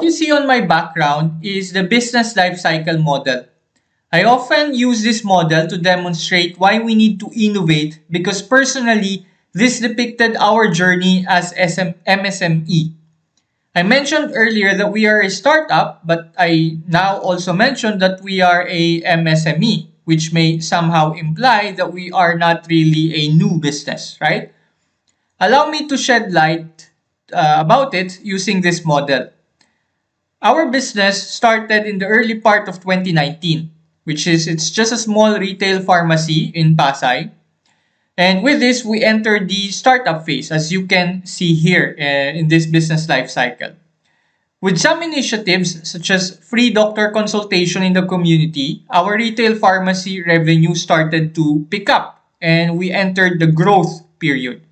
What you see on my background is the business lifecycle model. I often use this model to demonstrate why we need to innovate because personally, this depicted our journey as MSME. I mentioned earlier that we are a startup, but I now also mentioned that we are a MSME, which may somehow imply that we are not really a new business, right? Allow me to shed light about it using this model. Our business started in the early part of 2019, which is it's just a small retail pharmacy in Pasay. And with this, we entered the startup phase, as you can see here in this business life cycle. With some initiatives such as free doctor consultation in the community, our retail pharmacy revenue started to pick up and we entered the growth period.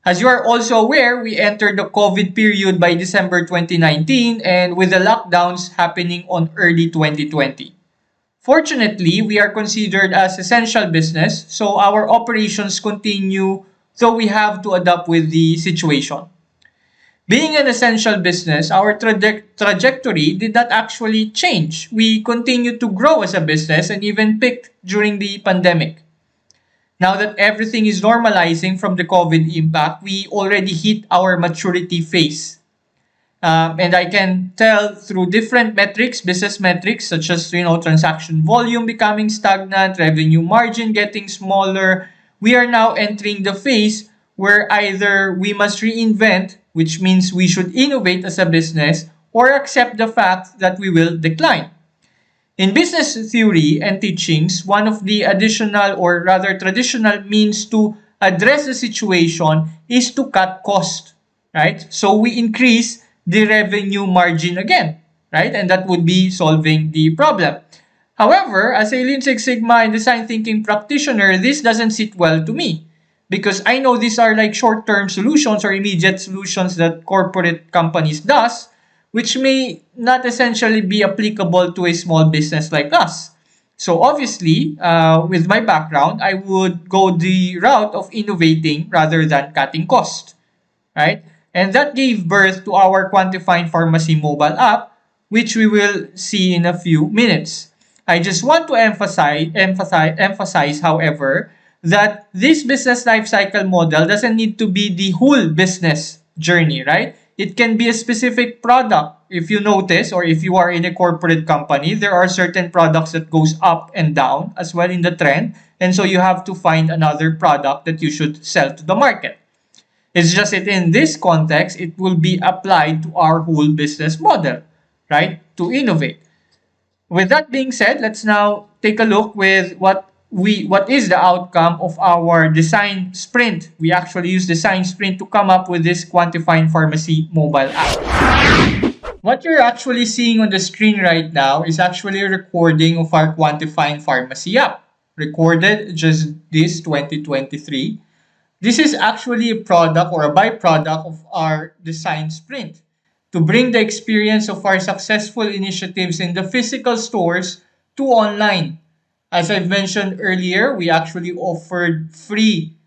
As you are also aware, we entered the COVID period by December 2019 and with the lockdowns happening on early 2020. Fortunately, we are considered as essential business, so our operations continue though we have to adapt with the situation. Being an essential business, our trajectory did not actually change. We continued to grow as a business and even peaked during the pandemic. Now that everything is normalizing from the COVID impact, we already hit our maturity phase. And I can tell through different metrics, business metrics, such as transaction volume becoming stagnant, revenue margin getting smaller. We are now entering the phase where either we must reinvent, which means we should innovate as a business, or accept the fact that we will decline. In business theory and teachings, one of the additional or rather traditional means to address the situation is to cut cost, right? So we increase the revenue margin again, right? And that would be solving the problem. However, as a Lean Six Sigma and design thinking practitioner, this doesn't sit well to me because I know these are like short-term solutions or immediate solutions that corporate companies does, which may not essentially be applicable to a small business like us. So obviously, with my background, I would go the route of innovating rather than cutting cost, right? And that gave birth to our Quantifying Pharmacy mobile app, which we will see in a few minutes. I just want to emphasize, however, that this business lifecycle model doesn't need to be the whole business journey, right? It can be a specific product. If you notice, or if you are in a corporate company, there are certain products that goes up and down as well in the trend. And so you have to find another product that you should sell to the market. It's just that in this context, it will be applied to our whole business model, right? To innovate. With that being said, let's now take a look with what is the outcome of our design sprint. We actually use design sprint to come up with this Quantifying Pharmacy mobile app. What you're actually seeing on the screen right now is actually a recording of our Quantifying Pharmacy app, recorded just this 2023. This is actually a product or a byproduct of our design sprint to bring the experience of our successful initiatives in the physical stores to online. As I've mentioned earlier, we actually offered free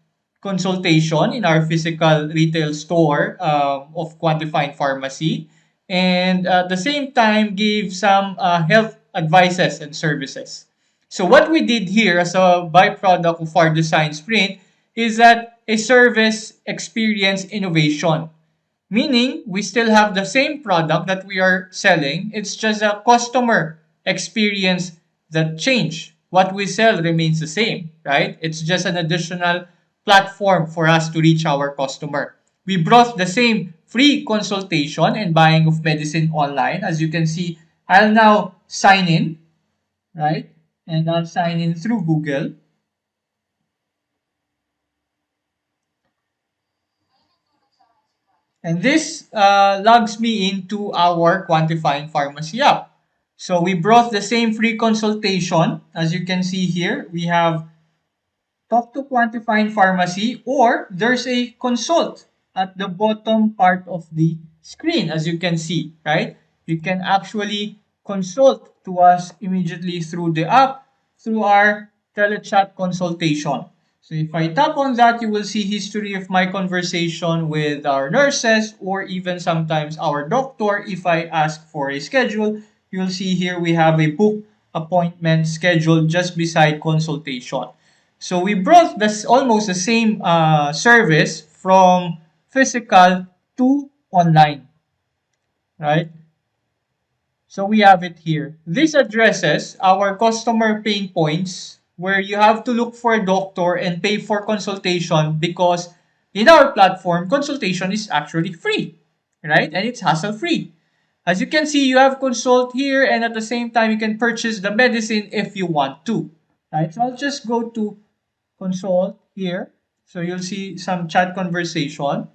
consultation in our physical retail store of Quantifying Pharmacy and at the same time gave some health advices and services. So what we did here as a byproduct of our design sprint is that a service experience innovation. Meaning, we still have the same product that we are selling. It's just a customer experience that changed. What we sell remains the same, right? It's just an additional platform for us to reach our customer. We brought the same free consultation and buying of medicine online. As you can see, I'll now sign in, right? And I'll sign in through Google. And this logs me into our Quantifying Pharmacy app. So we brought the same free consultation. As you can see here, we have Talk to Quantifying Pharmacy or there's a consult at the bottom part of the screen, as you can see, right? You can actually consult to us immediately through the app, through our telechat consultation. So if I tap on that, you will see history of my conversation with our nurses or even sometimes our doctor. If I ask for a schedule, you'll see here we have a book appointment scheduled just beside consultation. So we brought this almost the same service from physical to online, right? So we have it here. This addresses our customer pain points where you have to look for a doctor and pay for consultation because in our platform, consultation is actually free, right? And it's hassle free. As you can see, you have consult here and at the same time, you can purchase the medicine if you want to, right? So I'll just go to consult here. So you'll see some chat conversation,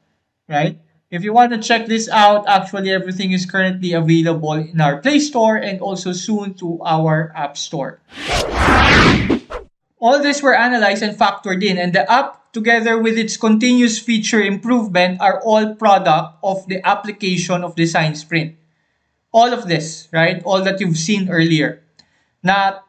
right? If you want to check this out, actually everything is currently available in our Play Store and also soon to our App Store. All this were analyzed and factored in, and the app, together with its continuous feature improvement, are all product of the application of Design Sprint. All of this, right? All that you've seen earlier. Not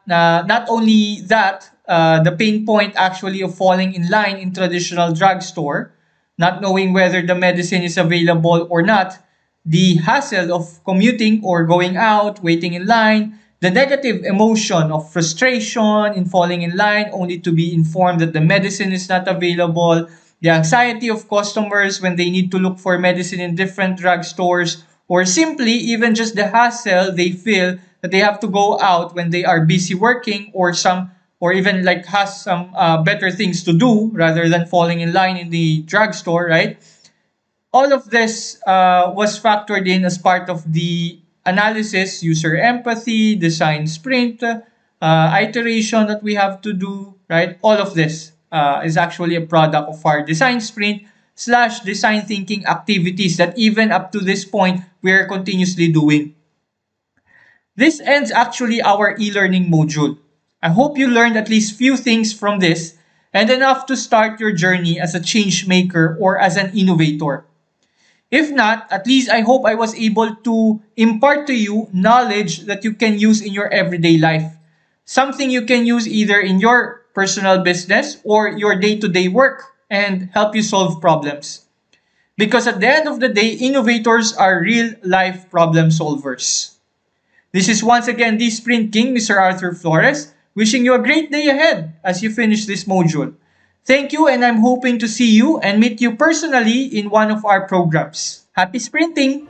only that, the pain point actually of falling in line in traditional drugstore, not knowing whether the medicine is available or not, the hassle of commuting or going out, waiting in line, the negative emotion of frustration in falling in line only to be informed that the medicine is not available, the anxiety of customers when they need to look for medicine in different drugstores, or simply even just the hassle they feel that they have to go out when they are busy working or even like has some better things to do rather than falling in line in the drugstore, right? All of this was factored in as part of the analysis, user empathy, design sprint, iteration that we have to do, right? All of this is actually a product of our design sprint slash design thinking activities that even up to this point, we are continuously doing. This ends actually our e-learning module. I hope you learned at least few things from this and enough to start your journey as a change maker or as an innovator. If not, at least I hope I was able to impart to you knowledge that you can use in your everyday life. Something you can use either in your personal business or your day to day work and help you solve problems. Because at the end of the day, innovators are real life problem solvers. This is once again the Sprint King, Mr. Arthur Flores, wishing you a great day ahead as you finish this module. Thank you, and I'm hoping to see you and meet you personally in one of our programs. Happy sprinting!